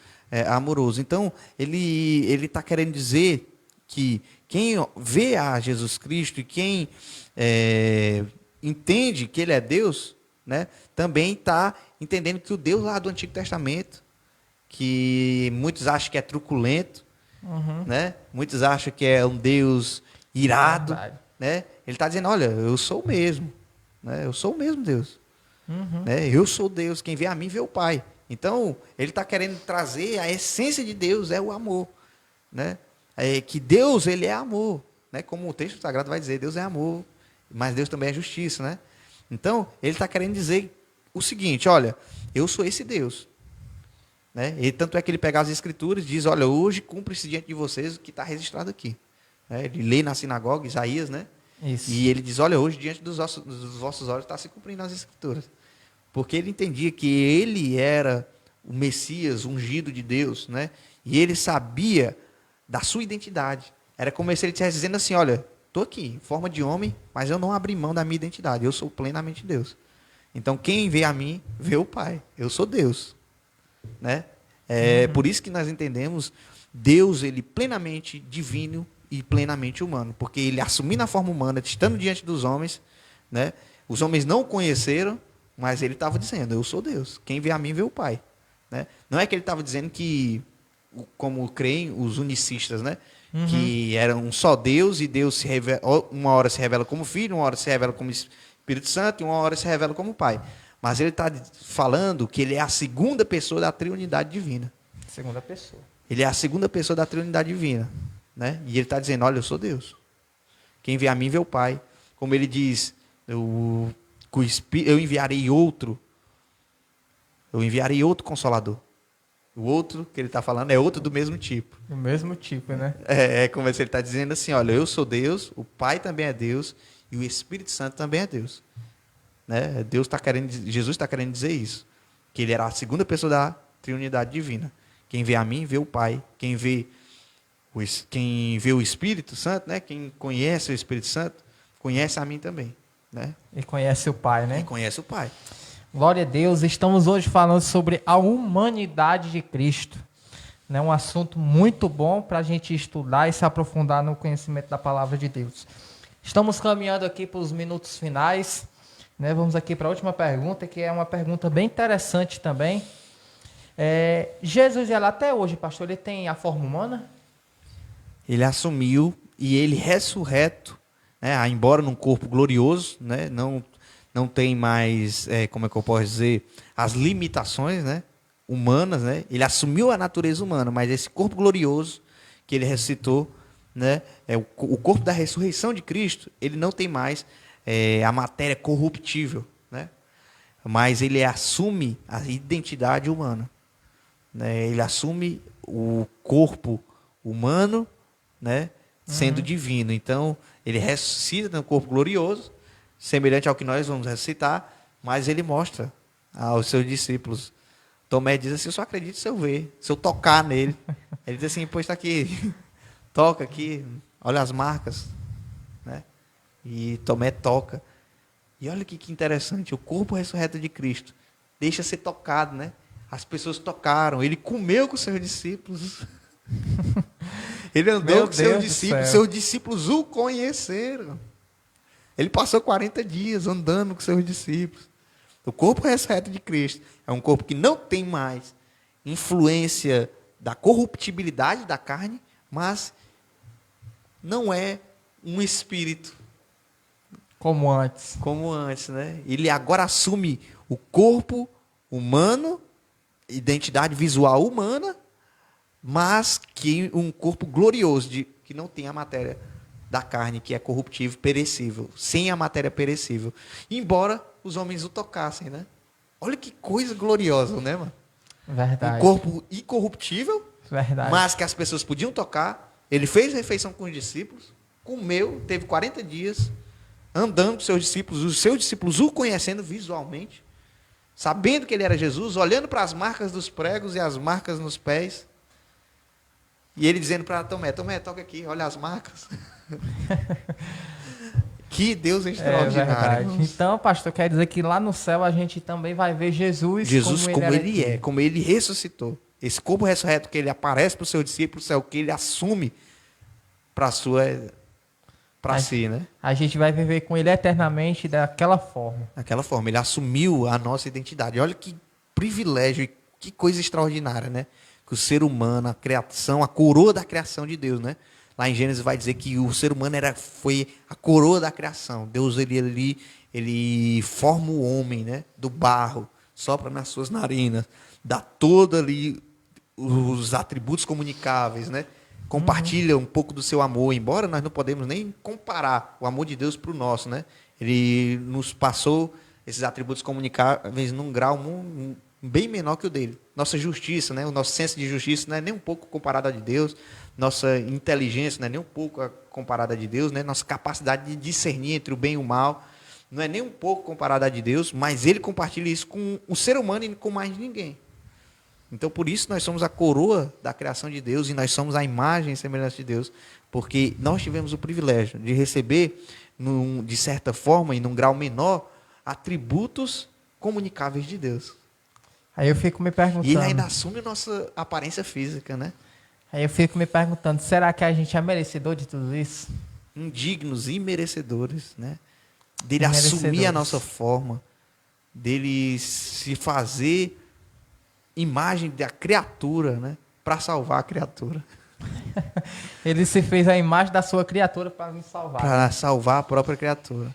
amoroso. Então, ele está querendo dizer que quem vê a Jesus Cristo e quem entende que ele é Deus, né, também está entendendo que o Deus lá do Antigo Testamento, que muitos acham que é truculento, né? Muitos acham que é um Deus irado, né? Ele está dizendo, olha, eu sou o mesmo, né? Eu sou o mesmo Deus, né? Eu sou Deus, quem vê a mim vê o Pai. Então, ele está querendo trazer a essência de Deus, é o amor, né? Que Deus, ele é amor, né? Como o texto sagrado vai dizer, Deus é amor, mas Deus também é justiça, né? Então, ele está querendo dizer o seguinte, olha, eu sou esse Deus, né? E tanto é que ele pega as escrituras e diz, olha, hoje cumpre-se diante de vocês o que está registrado aqui, né? Ele lê na sinagoga, Isaías, né? Isso. E ele diz, olha, hoje diante dos vossos olhos está se cumprindo as escrituras, porque ele entendia que ele era o Messias ungido de Deus, né? E ele sabia da sua identidade. Era como se ele estivesse dizendo assim, olha, estou aqui em forma de homem, mas eu não abri mão da minha identidade, eu sou plenamente Deus. Então quem vê a mim, vê o Pai, eu sou Deus, né? Por isso que nós entendemos Deus, ele plenamente divino e plenamente humano, porque ele assumindo a forma humana, estando diante dos homens, né? Os homens não o conheceram, mas ele estava dizendo, eu sou Deus, quem vê a mim vê o Pai, né? Não é que ele estava dizendo que, como creem os unicistas, né? Que era um só Deus, e Deus se revela, uma hora se revela como Filho, uma hora se revela como Espírito Santo, e uma hora se revela como Pai. Mas ele está falando que ele é a segunda pessoa da Trindade Divina. Segunda pessoa. Ele é a segunda pessoa da Trindade Divina, né? E ele está dizendo, olha, eu sou Deus. Quem vê a mim vê o Pai. Como ele diz, eu enviarei outro Consolador. O outro que ele está falando é outro do mesmo tipo. Do mesmo tipo, né? É como se ele está dizendo assim, olha, eu sou Deus, o Pai também é Deus, e o Espírito Santo também é Deus. Né? Jesus está querendo dizer isso, que ele era a segunda pessoa da Trindade Divina. Quem vê a mim, vê o Pai. Quem vê o Espírito Santo, né? Quem conhece o Espírito Santo, conhece a mim também. Né? E conhece o Pai, né? E conhece o Pai. Glória a Deus, estamos hoje falando sobre a humanidade de Cristo. Né? Um assunto muito bom para a gente estudar e se aprofundar no conhecimento da palavra de Deus. Estamos caminhando aqui para os minutos finais. Né? Vamos aqui para a última pergunta, que é uma pergunta bem interessante também. Jesus, até hoje, pastor, ele tem a forma humana? Ele assumiu e ele ressurreto, né? Embora num corpo glorioso, né? Não tem mais, como é que eu posso dizer, as limitações, né, humanas, né? Ele assumiu a natureza humana, mas esse corpo glorioso que ele ressuscitou, né, o corpo da ressurreição de Cristo, ele não tem mais a matéria corruptível, né? Mas ele assume a identidade humana, né? Ele assume o corpo humano, né, sendo divino. Então, ele ressuscita no corpo glorioso, semelhante ao que nós vamos recitar, mas ele mostra aos seus discípulos. Tomé diz assim, eu só acredito se eu ver, se eu tocar nele. Ele diz assim, pois está aqui, toca aqui, olha as marcas. Né? E Tomé toca. E olha que interessante, o corpo ressurreto de Cristo deixa ser tocado, né? As pessoas tocaram, ele comeu com seus discípulos. Ele andou com seus discípulos o conheceram. Ele passou 40 dias andando com seus discípulos. O corpo ressurreto de Cristo é um corpo que não tem mais influência da corruptibilidade da carne, mas não é um espírito. Como antes. Como antes, né? Ele agora assume o corpo humano, identidade visual humana, mas que um corpo glorioso, que não tem a matéria da carne, que é corruptível, perecível, sem a matéria perecível. Embora os homens o tocassem, né? Olha que coisa gloriosa, né, mano? Verdade. Um corpo incorruptível, verdade, mas que as pessoas podiam tocar. Ele fez refeição com os discípulos, comeu, teve 40 dias andando com seus discípulos, os seus discípulos o conhecendo visualmente, sabendo que ele era Jesus, olhando para as marcas dos pregos e as marcas nos pés. E ele dizendo para Tomé, toca aqui, olha as marcas. Que Deus extraordinário. Verdade. Então, pastor, quer dizer que lá no céu a gente também vai ver Jesus como ele é, como ele ressuscitou. Esse corpo ressurreto que ele aparece para o seu discípulo, céu, que ele assume para si, né? A gente vai viver com ele eternamente daquela forma. Daquela forma, ele assumiu a nossa identidade. Olha que privilégio e que coisa extraordinária, né? Que o ser humano, a criação, a coroa da criação de Deus, né? Lá em Gênesis vai dizer que o ser humano foi a coroa da criação. Deus, ele forma o homem, né? Do barro, sopra nas suas narinas, dá todo ali os atributos comunicáveis, né? Compartilha um pouco do seu amor, embora nós não podemos nem comparar o amor de Deus para o nosso, né? Ele nos passou esses atributos comunicáveis num grau bem menor que o dele. Nossa justiça, né? O nosso senso de justiça não é nem um pouco comparado a de Deus. Nossa inteligência não é nem um pouco comparada a de Deus, né? Nossa capacidade de discernir entre o bem e o mal não é nem um pouco comparada a de Deus, mas ele compartilha isso com o ser humano e com mais ninguém. Então, por isso, nós somos a coroa da criação de Deus e nós somos a imagem e semelhança de Deus, porque nós tivemos o privilégio de receber, de certa forma e num grau menor, atributos comunicáveis de Deus. Aí eu fico me perguntando... E ele ainda assume a nossa aparência física, né? Aí eu fico me perguntando, será que a gente é merecedor de tudo isso? Indignos e merecedores, né? Dele assumir a nossa forma, dele se fazer imagem da criatura, né? Para salvar a criatura. Ele se fez a imagem da sua criatura para nos salvar. Para salvar a própria criatura.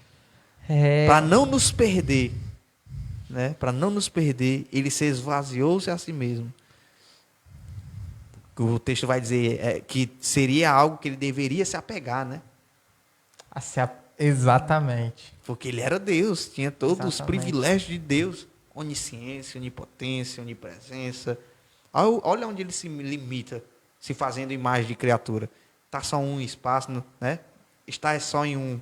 Para não nos perder, né? Para não nos perder, ele se esvaziou-se a si mesmo. O texto vai dizer que seria algo que ele deveria se apegar, né? Exatamente. Porque ele era Deus, tinha todos os Exatamente. privilégios de Deus. Onisciência, onipotência, onipresença. Olha onde ele se limita, se fazendo imagem de criatura. Está só um espaço, né? Está só em um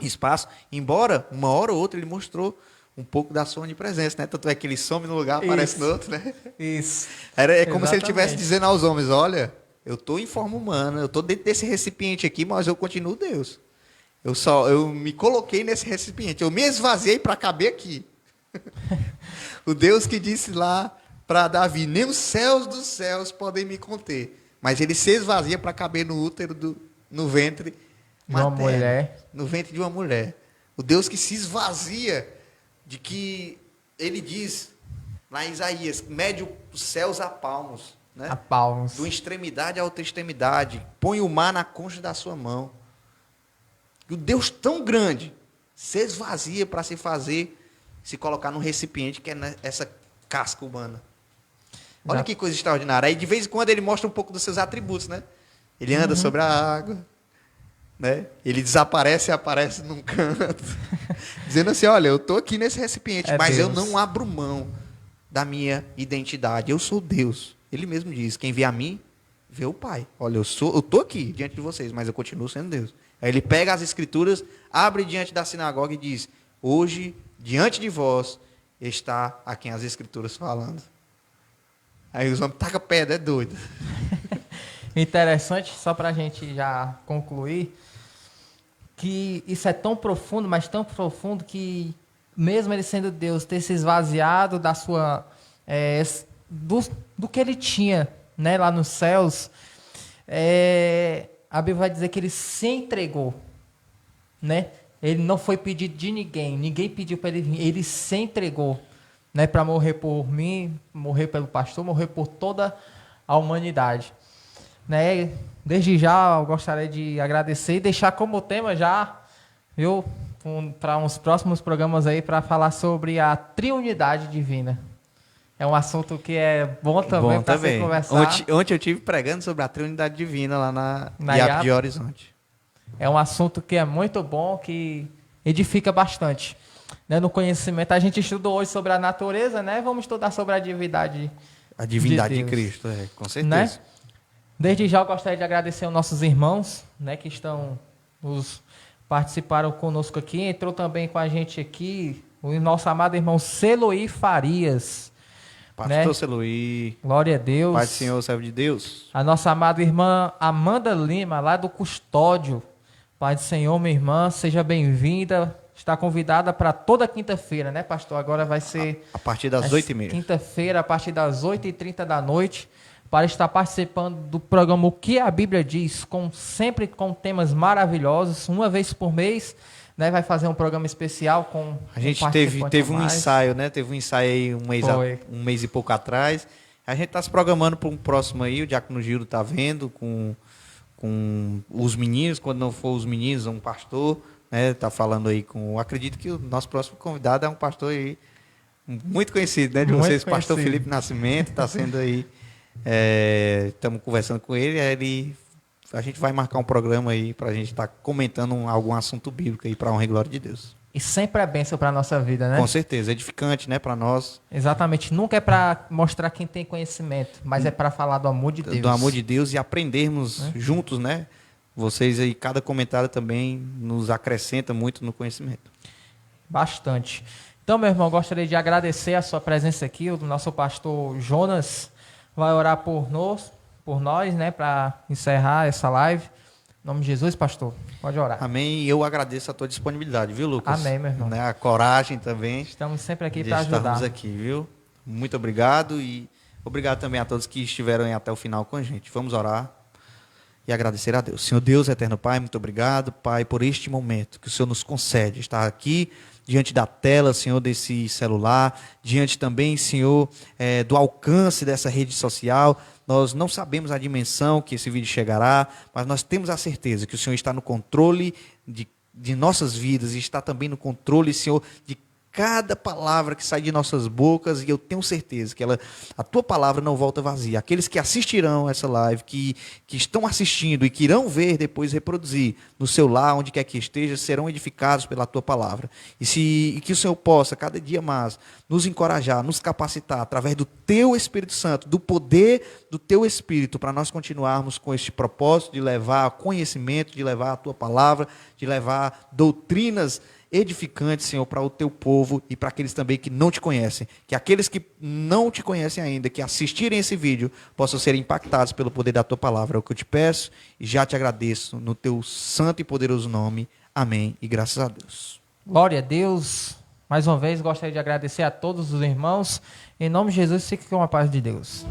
espaço. Embora, uma hora ou outra, ele mostrou um pouco da sua onipresença, né? Tanto é que ele some no lugar, aparece no outro, né? Isso. É como se ele estivesse dizendo aos homens, olha, eu estou em forma humana, eu estou dentro desse recipiente aqui, mas eu continuo Deus. Eu me coloquei nesse recipiente, eu me esvaziei para caber aqui. O Deus que disse lá para Davi, nem os céus dos céus podem me conter. Mas ele se esvazia para caber no útero, no ventre materno, uma mulher. no ventre de uma mulher. O Deus que se esvazia de que ele diz lá em Isaías, mede os céus a palmos, né? A palmos. De uma extremidade a outra extremidade, põe o mar na concha da sua mão. E o Deus tão grande se esvazia para se colocar num recipiente que é essa casca humana. Olha que coisa extraordinária. Aí de vez em quando ele mostra um pouco dos seus atributos, né? Ele anda sobre a água, né? Ele desaparece e aparece num canto, dizendo assim, olha, eu estou aqui nesse recipiente, mas Deus. Eu não abro mão da minha identidade. Eu sou Deus. Ele mesmo diz, quem vê a mim, vê o Pai. Olha, eu estou aqui diante de vocês, mas eu continuo sendo Deus. Aí ele pega as escrituras, abre diante da sinagoga e diz, hoje, diante de vós, está a quem as escrituras falando. Aí os homens tacam pedra, é doido. Interessante, só para a gente já concluir, que isso é tão profundo, mas tão profundo que mesmo ele sendo Deus, ter se esvaziado da sua do que ele tinha, né, lá nos céus, a Bíblia vai dizer que ele se entregou, né? Ele não foi pedido de ninguém pediu para ele vir, ele se entregou, né, para morrer por mim, morrer pelo pastor, morrer por toda a humanidade, né? Desde já eu gostaria de agradecer e deixar como tema já, viu, para uns próximos programas aí para falar sobre a Trindade Divina. É um assunto que é bom também para se conversar. Ontem eu estive pregando sobre a Trindade Divina lá na IAP de Horizonte. É um assunto que é muito bom, que edifica bastante. Né, no conhecimento, a gente estudou hoje sobre a natureza, né? Vamos estudar sobre a divindade. A divindade de Cristo, com certeza. Né? Desde já eu gostaria de agradecer aos nossos irmãos, né, que participaram conosco aqui. Entrou também com a gente aqui o nosso amado irmão Celoí Farias. Pastor né? Celuí. Glória a Deus. Pai do Senhor, servo de Deus. A nossa amada irmã Amanda Lima, lá do Custódio. Pai do Senhor, minha irmã, seja bem-vinda. Está convidada para toda quinta-feira, né, pastor? Agora vai ser... A partir das 8h30. Quinta-feira, a partir das 8h30 da noite, para estar participando do programa O que a Bíblia Diz, sempre com temas maravilhosos. Uma vez por mês, né, vai fazer um programa especial com A gente um teve um mais. ensaio, né? Teve um ensaio aí um mês e pouco atrás. A gente está se programando para um próximo aí. O Diácono Gildo está vendo com os meninos. Quando não for os meninos, um pastor, né? Tá falando aí com... Acredito que o nosso próximo convidado é um pastor aí muito conhecido, né? De Muito vocês, pastor conhecido. Felipe Nascimento. Está sendo aí... Estamos conversando com ele. A gente vai marcar um programa aí para a gente estar comentando algum assunto bíblico aí para a honra e glória de Deus. E sempre é bênção para a nossa vida, né? Com certeza, edificante, né, para nós. Exatamente. Nunca é para mostrar quem tem conhecimento, mas é para falar do amor de Deus. Do amor de Deus e aprendermos juntos, né? Vocês aí, cada comentário também nos acrescenta muito no conhecimento. Bastante. Então, meu irmão, gostaria de agradecer a sua presença aqui. O nosso pastor Jonas vai orar por nós, né, para encerrar essa live. Em nome de Jesus, pastor, pode orar. Amém. E eu agradeço a tua disponibilidade, viu, Lucas? Amém, meu irmão. Né? A coragem também. Estamos sempre aqui de para ajudar. estarmos aqui, viu? Muito obrigado e obrigado também a todos que estiveram aí até o final com a gente. Vamos orar e agradecer a Deus. Senhor Deus, eterno Pai, muito obrigado, Pai, por este momento que o Senhor nos concede, estar aqui diante da tela, Senhor, desse celular, diante também, Senhor, do alcance dessa rede social. Nós não sabemos a dimensão que esse vídeo chegará, mas nós temos a certeza que o Senhor está no controle de nossas vidas e está também no controle, Senhor, de cada palavra que sai de nossas bocas, e eu tenho certeza que a tua palavra não volta vazia. Aqueles que assistirão essa live, que estão assistindo e que irão ver depois reproduzir no seu lar, onde quer que esteja, serão edificados pela tua palavra. E que o Senhor possa, cada dia mais, nos encorajar, nos capacitar, através do teu Espírito Santo, do poder do teu Espírito, para nós continuarmos com este propósito de levar conhecimento, de levar a tua palavra, de levar doutrinas edificante, Senhor, para o teu povo e para aqueles também que não te conhecem. Que aqueles que não te conhecem ainda, que assistirem esse vídeo, possam ser impactados pelo poder da tua palavra. É o que eu te peço e já te agradeço no teu santo e poderoso nome. Amém. E graças a Deus. Glória a Deus. Mais uma vez, gostaria de agradecer a todos os irmãos. Em nome de Jesus, fique com a paz de Deus.